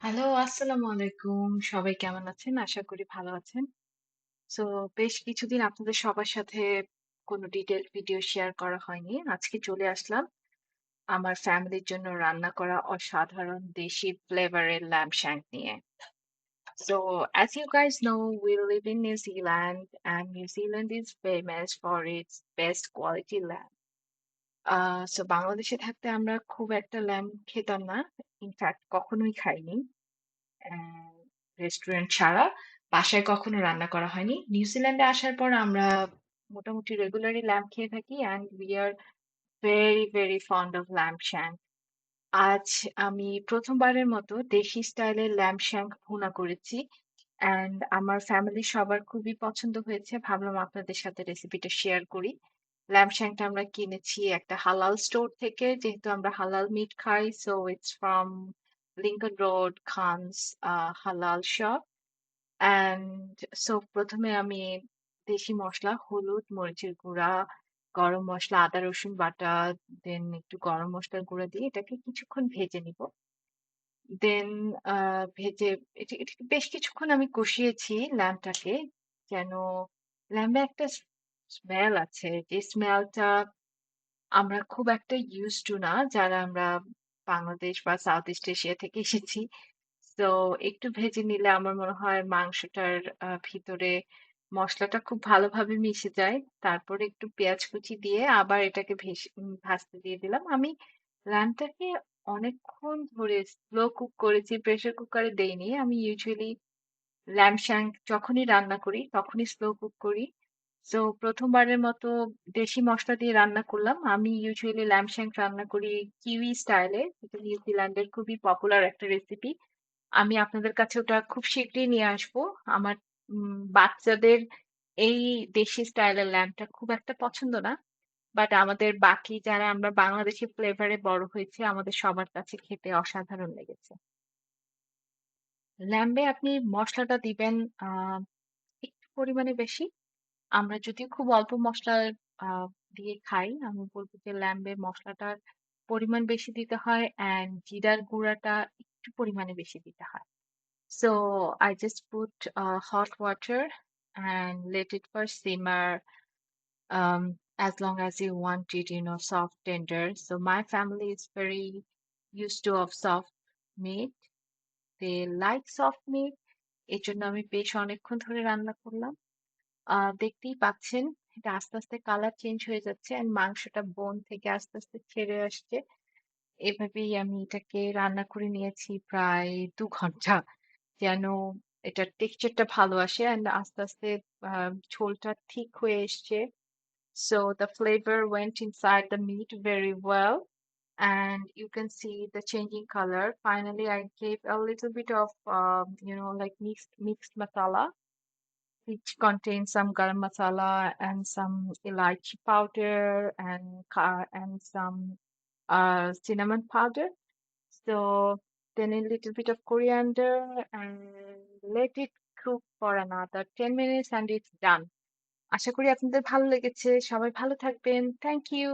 Hello, আসসালামু আলাইকুম। সবাই কেমন আছেন? আশা করি ভালো আছেন। সো বেশ কিছুদিন আপনাদের সবার সাথে কোনো ডিটেইলড ভিডিও শেয়ার করা হয়নি। আজকে চলে আসলাম আমার ফ্যামিলির জন্য রান্না করা অসাধারণ দেশি ফ্লেভারের ল্যাম্ব শ্যাঙ্ক নিয়ে। So as you guys know, we live in New Zealand and New Zealand is famous for its best quality lamb. So বাংলাদেশে থাকতে আমরা খুব একটা ল্যাম্ব খেতাম না। ইনফ্যাক্ট কখনোই খাইনি। অ্যা রেস্টুরেন্ট ছাড়া বাসায় কখনো রান্না করা হয়নি। নিউজিল্যান্ডে আসার পর আমরা মোটামুটি রেগুলারলি ল্যাম্ব খেয়ে থাকি and we are very, very fond of lamb shank. আজ আমি ১ম বারের মতো দেশি স্টাইলের ল্যাম্ব শ্যাঙ্ক ভুনা করেছি। অ্যান্ড আমার ফ্যামিলির সবার খুবই পছন্দ হয়েছে। ভাবলাম আপনাদের সাথে রেসিপিটা শেয়ার করি। ল্যাম্ব শ্যাঙ্কটা আমরা কিনেছি একটা হালাল স্টোর থেকে। যেহেতু আমরা হালাল মিট খাই, so it's from Lincoln road, Khan's হালাল শপ। অ্যান্ড সো ১ম এ আমি দেশি মসলা, হলুদ, মরিচের গুঁড়া, গরম মসলা, আদা রসুন বাটা, দেন একটু গরম মসলার গুঁড়া দিয়ে এটাকে কিছুক্ষণ ভেজে নিব। দেন আ ভেজে এটাকে বেশ কিছুক্ষণ আমি কষিয়েছি ল্যাম্বটাকে। যেন ল্যাম্বে একটা স্মেল আছে। যে স্মেলটা আমরা খুব একটা used to না, যারা আমরা বাংলাদেশ বা সাউথ ইস্ট এশিয়া থেকে এসেছি। সো একটু ভেজে নিলে আমার মনে হয় মাংসটার ভিতরে মসলাটা খুব ভালোভাবে মিশে যায়। তারপরে একটু পেঁয়াজ কুচি দিয়ে আবার এটাকে ভাজতে দিয়ে দিলাম। আমি ল্যাম্বটাকে অনেকক্ষণ ধরে স্লো কুক করেছি, প্রেশার কুকারে দেইনি। আমি ইউজুয়ালি ল্যাম্ব শ্যাঙ্ক যখনই রান্না করি তখনই স্লো কুক করি। সো ১ম বারের মতো দেশি মসলা দিয়ে রান্না করলাম। আমি ইউজুয়ালি ল্যাম্ব শ্যাঙ্ক রান্না করি কিউই স্টাইলে। এটা নিউজিল্যান্ডের খুবই পপুলার একটা রেসিপি। আমি আপনাদের কাছে ওটা খুব শিগগিরই নিয়ে আসবো। আমার বাচ্চাদের এই দেশি স্টাইলের ল্যাম্বটা খুব একটা পছন্দ না। বাট আমাদের বাকি যারা আমরা বাংলাদেশি ফ্লেভার এ বড় হয়েছি, আমাদের সবার কাছে খেতে অসাধারণ লেগেছে। ল্যাম্বে আপনি মসলাটা দিবেন আ একটু পরিমাণে বেশি। আমরা যদিও খুব অল্প মসলা আ দিয়ে খাই। আমি বলব যে ল্যাম্বে মসলাটার পরিমাণ বেশি দিতে হয় অ্যান্ড জিরার গুঁড়াটা একটু পরিমাণে বেশি দিতে হয়। So I just put hot water and let it first simmer as long as you want it, soft, tender. So my family is very used to of soft meat. They like soft meat. এজন্য আমি বেশ অনেকক্ষণ ধরে রান্না করলাম। দেখতেই পাচ্ছেন এটা আস্তে, আস্তে কালার চেঞ্জ হয়ে যাচ্ছে অ্যান্ড মাংসটা বোন থেকে আস্তে, আস্তে ছেড়ে আসছে। এভাবেই আমি এটাকে রান্না করে নিয়েছি প্রায় ২ ঘন্টা। যেন এটার টেক্সচারটা ভালো আসে অ্যান্ড আস্তে, আস্তে ঝোলটা ঠিক হয়ে এসছে। So the flavor went inside the meat very well and you can see the changing color. Finally, I gave a little bit of, like mixed masala, which contains some garam masala and some elaichi powder and some cinnamon powder. So then a little bit of coriander and let it cook for another 10 minutes and it's done. আশা করি আপনাদের ভালো লেগেছে। সবাই ভালো থাকবেন। Thank you.